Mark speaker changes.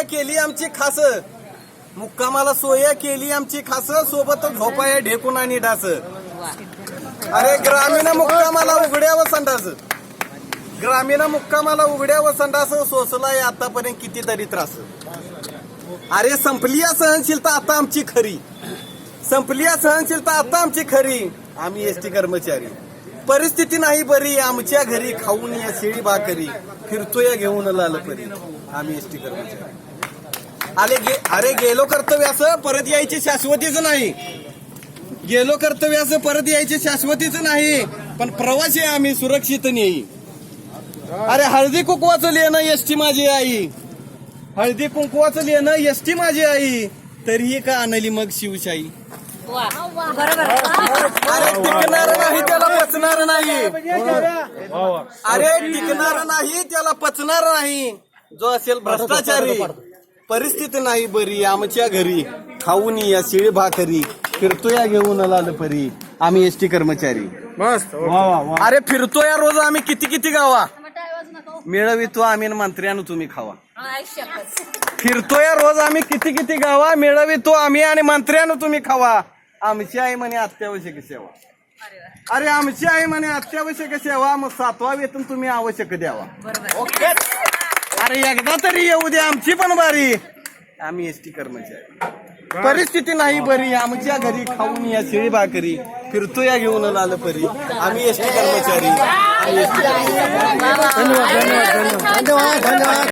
Speaker 1: सोय केली आमची खास, मुक्कामाला सोय केली आमची खास, सोबत झोपाया ढेकून आणि डास. अरे ग्रामीण मुक्कामाला उघड्या व संडास, ग्रामीण मुक्कामाला उघड्या व संडास, सोसलाय आतापर्यंत कितीतरी त्रास. अरे संपली सहनशीलता आता आमची खरी, संपली सहनशीलता आता आमची खरी. आम्ही एसटी कर्मचारी, परिस्थिती नाही बरी आमच्या घरी, खाऊन या शेळी भाकरी, फिरतोय घेऊन लाल परी. आम्ही एसटी कर्मचारी. अरे गेलो कर्तव्यास परत यायची शाश्वतीच नाही, गेलो कर्तव्यास परत यायची शाश्वतीच नाही, पण प्रवासी आम्ही सुरक्षित नेई. अरे हळदी कुंकवाचं लेणं एसटी माझी आई, हळदी कुंकवाचं लेणं एसटी माझी आई, तरीही का आणली मग शिवशाही. अरे टिकणार नाही त्याला पचणार नाही, अरे टिकणार नाही त्याला पचणार नाही, जो असेल भ्रष्टाचारी. परिस्थिती नाही बरी आमच्या घरी, खाऊन या शिळी भाकरी, फिरतोया घेऊन लाल परी. आम्ही एसटी कर्मचारी. अरे फिरतोया रोज आम्ही किती किती गावा, मिळवितो आम्ही मंत्र्यानं तुम्ही खावा. फिरतोय रोज आम्ही किती किती गावा, मिळवितो आम्ही आणि मंत्र्यानं तुम्ही खावा. आमची आई म्हणे अत्यावश्यक सेवा, अरे आमची आई म्हणे अत्यावश्यक सेवा, मग 7वा वेतन तुम्ही आवश्यक द्यावा. अरे एकदा तरी येऊ दे आमची पण बारी. आम्ही एसटी कर्मचारी. परिस्थिती नाही बरी आमच्या घरी, खाऊन या शेळी भाकरी, फिरतोया घेऊन लाल परी. आम्ही एसटी कर्मचारी. धन्यवाद.